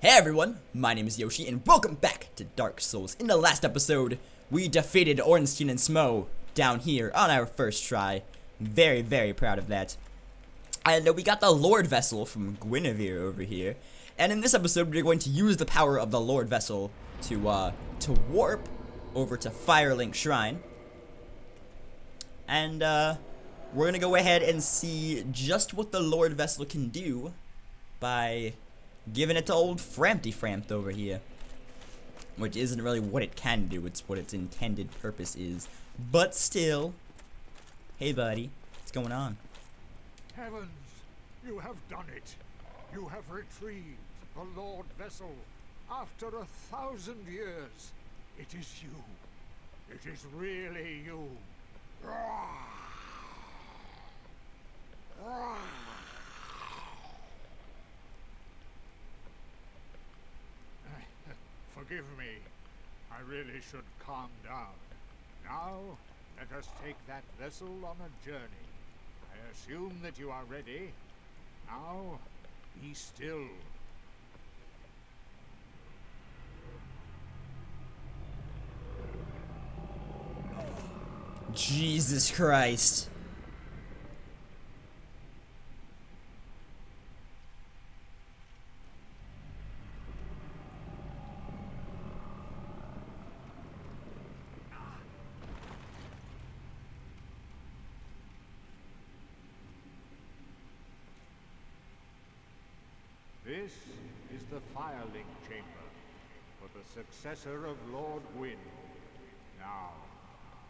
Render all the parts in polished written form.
Hey everyone, my name is Yoshi, and welcome back to Dark Souls. In the last episode, we defeated Ornstein and Smo down here on our first try. Very, very proud of that. And we got the Lord Vessel from Guinevere over here. And in this episode, we're going to use the power of the Lord Vessel to warp over to Firelink Shrine. And, we're gonna go ahead and see just what the Lord Vessel can do by giving it to old Frampty Frampt over here. Which isn't really what it can do, it's what its intended purpose is. But still. Hey buddy, what's going on? Heavens, you have done it. You have retrieved the Lord Vessel. After 1,000 years, it is you. It is really you. Forgive me. I really should calm down. Now, let us take that vessel on a journey. I assume that you are ready. Now, be still. Jesus Christ. This is the Firelink Chamber for the successor of Lord Gwyn. Now,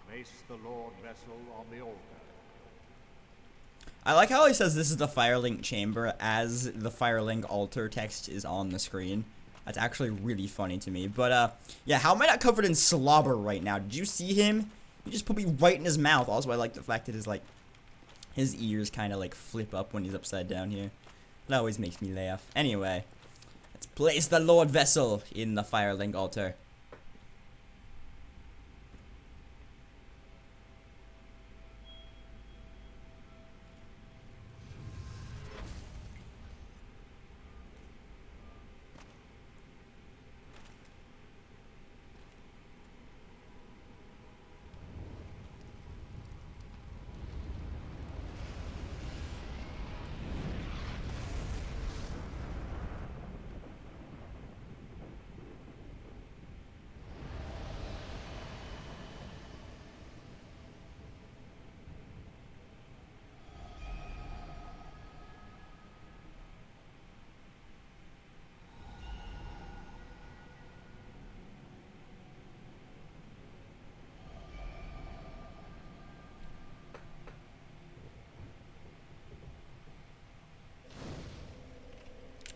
place the Lord Vessel on the altar. I like how he says this is the Firelink Chamber as the Firelink altar text is on the screen. That's actually really funny to me. But, yeah, how am I not covered in slobber right now? Did you see him? He just put me right in his mouth. Also, I like the fact that his ears kind of, flip up when he's upside down here. That always makes me laugh. Anyway, let's place the Lord Vessel in the Firelink altar.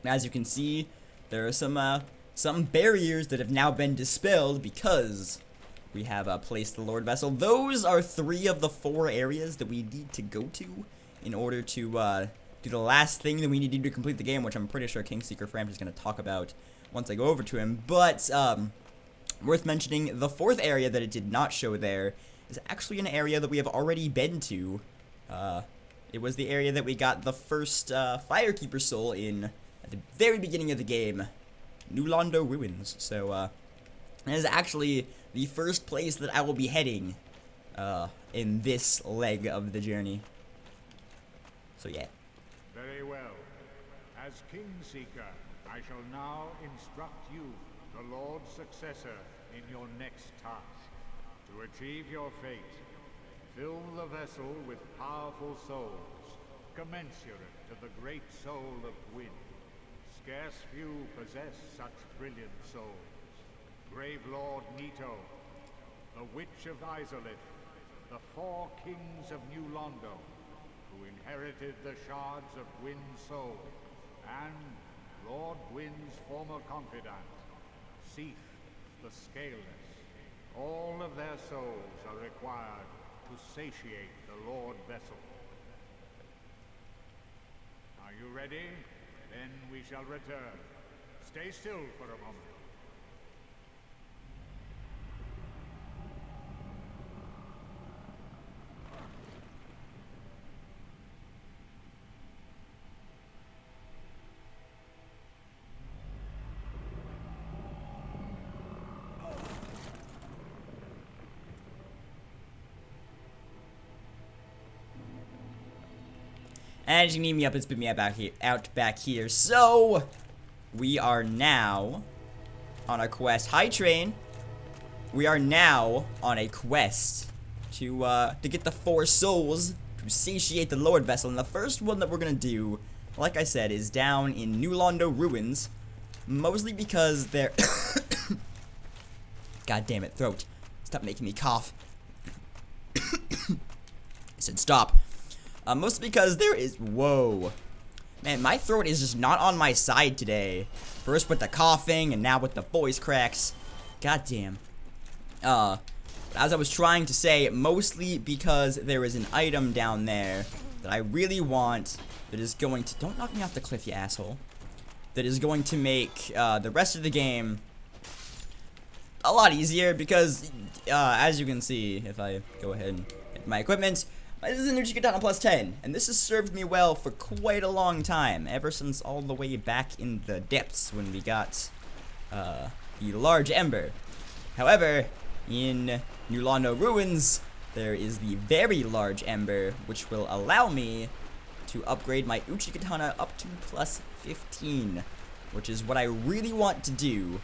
As you can see, there are some barriers that have now been dispelled because we have placed the Lord Vessel. Those are 3 of the 4 areas that we need to go to in order to do the last thing that we need to do to complete the game, which I'm pretty sure Kingseeker Frampt is going to talk about once I go over to him. But worth mentioning, the 4th area that it did not show there is actually an area that we have already been to. It was the area that we got the first Firekeeper soul in at the very beginning of the game, New Londo Ruins. So, that is actually the first place that I will be heading, in this leg of the journey. So, yeah. Very well. As Kingseeker, I shall now instruct you, the Lord's successor, in your next task. To achieve your fate, fill the vessel with powerful souls, commensurate to the great soul of Gwyn. Scarce few possess such brilliant souls. Grave Lord Nito, the Witch of Izalith, the 4 kings of New Londo, who inherited the shards of Gwyn's soul, and Lord Gwyn's former confidant, Seath the Scaleless. All of their souls are required to satiate the Lord Vessel. Are you ready? Then we shall return. Stay still for a moment. And you can need me up and spit me out back here. So, we are now on a quest. Hi, train. We are now on a quest to get the 4 souls to satiate the Lord Vessel. And the first one that we're gonna do, like I said, is down in New Londo Ruins. Mostly because they're... God damn it, throat. Stop making me cough. I said stop. Mostly because there is... Whoa. Man, my throat is just not on my side today. First with the coughing, and now with the voice cracks. God damn. As I was trying to say, mostly because there is an item down there that I really want that is going to... Don't knock me off the cliff, you asshole. That is going to make the rest of the game a lot easier because, as you can see, if I go ahead and hit my equipment, this is a new Katana plus 10, and this has served me well for quite a long time, ever since all the way back in the depths when we got the large ember. However, in New Londo Ruins, there is the very large ember, which will allow me to upgrade my Uchi Katana up to plus 15, which is what I really want to do,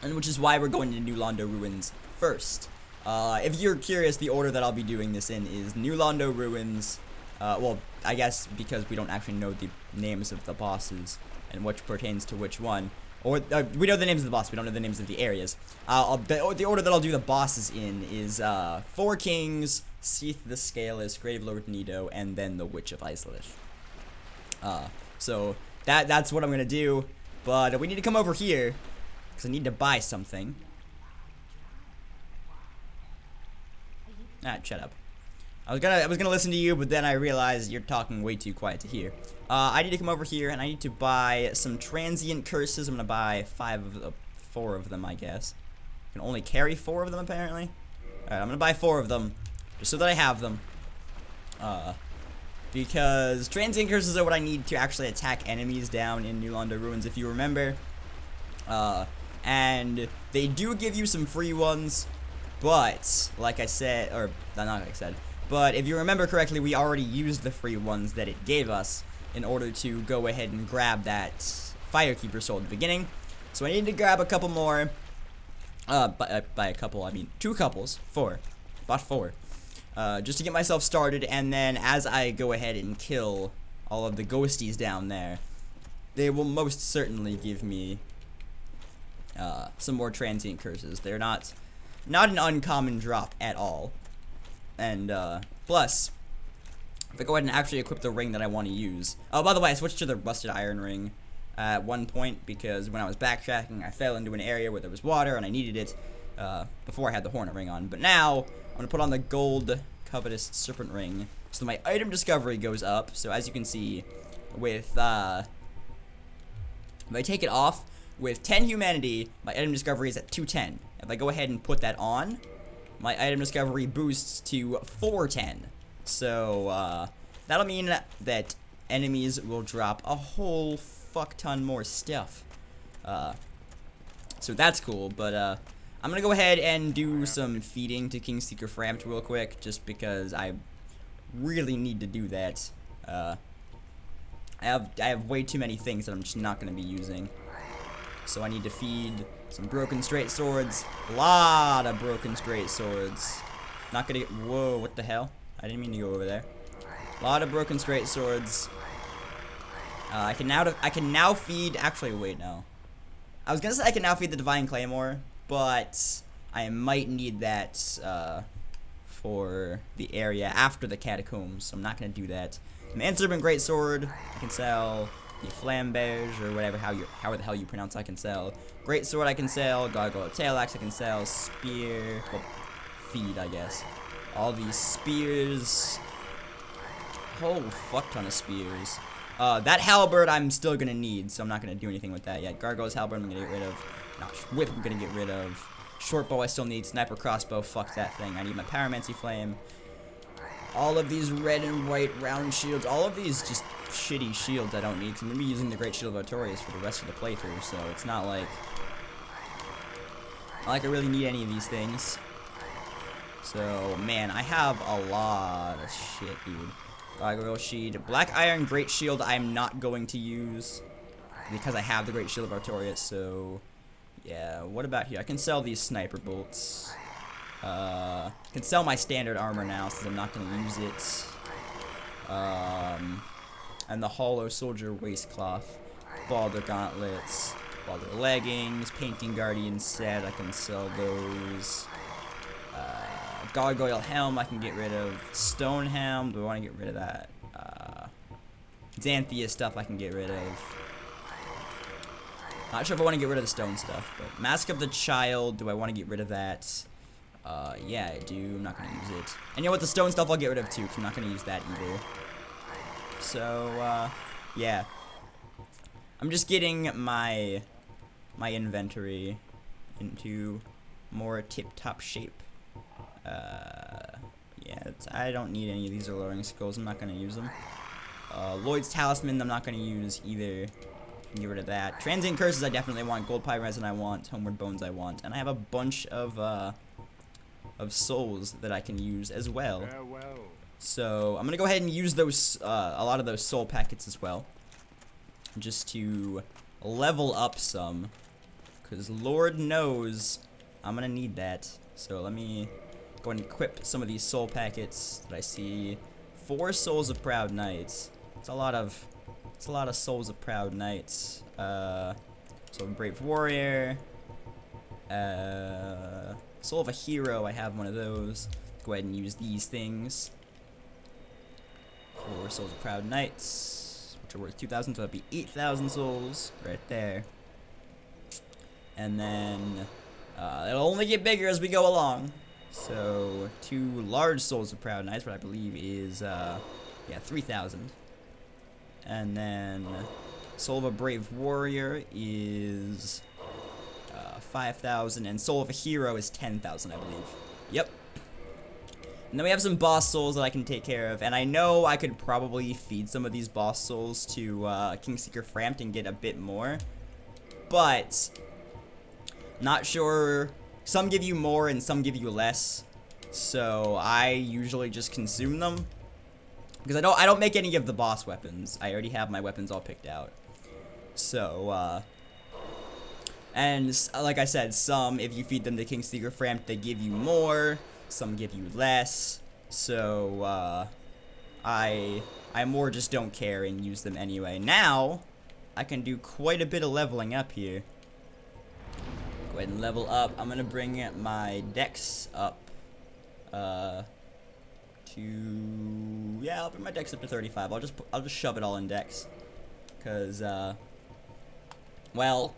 and which is why we're going to New Londo Ruins first. If you're curious, the order that I'll be doing this in is New Londo Ruins, well, I guess because we don't actually know the names of the bosses and which pertains to which one. Or, we know the names of the boss, we don't know the names of the areas. The order that I'll do the bosses in is, 4 Kings, Seath the Scaleless, Gravelord Nido, and then the Witch of Iceland. So, that's what I'm gonna do, but we need to come over here, because I need to buy something. Ah, shut up. I was gonna listen to you, but then I realized you're talking way too quiet to hear. I need to come over here, and I need to buy some transient curses. I'm gonna buy 4 of them, I guess. I can only carry 4 of them, apparently. Alright, I'm gonna buy 4 of them, just so that I have them. Because transient curses are what I need to actually attack enemies down in New Londo Ruins, if you remember. And they do give you some free ones, but, like I said, or, not like I said, but if you remember correctly, we already used the free ones that it gave us in order to go ahead and grab that Firekeeper soul at the beginning. So I need to grab a couple more. By a couple, I mean 2 couples. 4. Bought 4. Just to get myself started, and then as I go ahead and kill all of the ghosties down there, they will most certainly give me some more transient curses. They're not an uncommon drop at all. And plus, if I go ahead and actually equip the ring that I want to use. Oh, by the way, I switched to the rusted iron ring at one point because when I was backtracking, I fell into an area where there was water and I needed it before I had the hornet ring on. But now I'm gonna put on the gold covetous serpent ring, so my item discovery goes up. So as you can see, with if I take it off with 10 humanity, my item discovery is at 210. If I go ahead and put that on, my item discovery boosts to 410. So, that'll mean that enemies will drop a whole fuck ton more stuff. So that's cool, but, I'm gonna go ahead and do some feeding to Kingseeker Frampt real quick, just because I really need to do that. I have way too many things that I'm just not gonna be using. So I need to feed some broken straight swords. A lot of broken straight swords. Not gonna get... Whoa, what the hell? I didn't mean to go over there. A lot of broken straight swords. I can now feed... Actually, wait, no. I was gonna say I can now feed the Divine Claymore, but I might need that for the area after the catacombs, so I'm not gonna do that. Manservant Greatsword, I can sell. The Flamberge, or whatever, how the hell you pronounce I can sell. Greatsword I can sell. Gargoyle Tail Axe I can sell. Spear, well, feed I guess. All these spears. Whole fuck ton of spears. That halberd I'm still gonna need, so I'm not gonna do anything with that yet. Gargoyle's halberd I'm gonna get rid of. Whip I'm gonna get rid of. Short bow I still need. Sniper crossbow, fuck that thing. I need my Pyromancy Flame. All of these red and white round shields, all of these just shitty shields I don't need, because I'm going to be using the Great Shield of Artorias for the rest of the playthrough, so it's not like I really need any of these things. So, man, I have a lot of shit, dude. Gargoyle Sheet. Black Iron Great Shield I'm not going to use because I have the Great Shield of Artorias, so yeah. What about here? I can sell these Sniper Bolts. I can sell my standard armor now since I'm not going to use it. And the Hollow Soldier Waistcloth. Balder Gauntlets. Balder Leggings. Painting Guardian set. I can sell those. Gargoyle Helm I can get rid of. Stone Helm. Do I want to get rid of that? Xanthia stuff I can get rid of. Not sure if I want to get rid of the stone stuff, but Mask of the Child, do I want to get rid of that? Yeah, I do. I'm not going to use it. And you know what? The stone stuff I'll get rid of too, because I'm not going to use that either. So, yeah. I'm just getting my inventory into more tip-top shape. Yeah, I don't need any of these alluring skulls. I'm not going to use them. Lloyd's Talisman I'm not going to use either. Get rid of that. Transient Curses I definitely want. Gold Pie Resin I want. Homeward Bones I want. And I have a bunch of souls that I can use as well. So I'm gonna go ahead and use those a lot of those soul packets as well, just to level up some, because Lord knows I'm gonna need that. So let me go and equip some of these soul packets that I see. 4 Souls of Proud Knights. It's a lot of Souls of Proud Knights. So Brave Warrior. Soul of a Hero, I have one of those. Go ahead and use these things. 4 Souls of Proud Knights, which are worth 2,000, so that'd be 8,000 souls right there. And then it'll only get bigger as we go along. So 2 large Souls of Proud Knights, what I believe is yeah, 3,000. And then Soul of a Brave Warrior is 5,000, and Soul of a Hero is 10,000, I believe. Yep. And then we have some boss souls that I can take care of, and I know I could probably feed some of these boss souls to Kingseeker Frampt and get a bit more, but not sure. Some give you more and some give you less, so I usually just consume them. Because I don't make any of the boss weapons. I already have my weapons all picked out. So, and like I said, some, if you feed them to Kingseeker Frampt, they give you more. Some give you less. So, I more just don't care and use them anyway. Now, I can do quite a bit of leveling up here. Go ahead and level up. I'm going to bring my dex up, yeah, I'll bring my dex up to 35. I'll just shove it all in dex, cause well,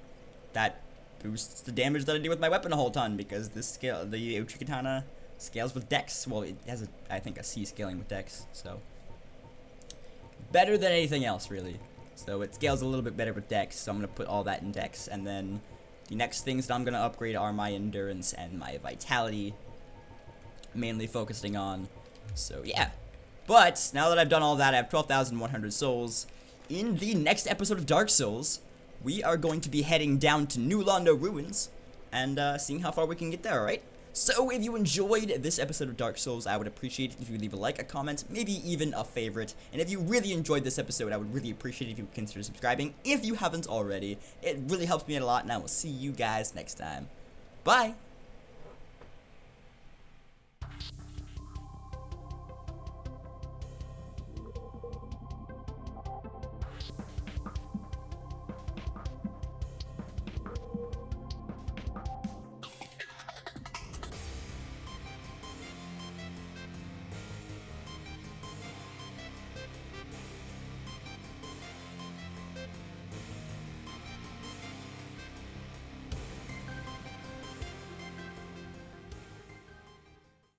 that boosts the damage that I do with my weapon a whole ton, because this scale, the Uchi Katana scales with dex. Well, it has I think a C scaling with dex, so better than anything else really. So it scales a little bit better with dex. So I'm gonna put all that in dex, and then the next things that I'm gonna upgrade are my endurance and my vitality, mainly focusing on. So yeah, but now that I've done all that, I have 12,100 souls. In the next episode of Dark Souls, we are going to be heading down to New Londo Ruins and seeing how far we can get there, alright? So if you enjoyed this episode of Dark Souls, I would appreciate it if you leave a like, a comment, maybe even a favorite. And if you really enjoyed this episode, I would really appreciate it if you would consider subscribing if you haven't already. It really helps me out a lot, and I will see you guys next time. Bye!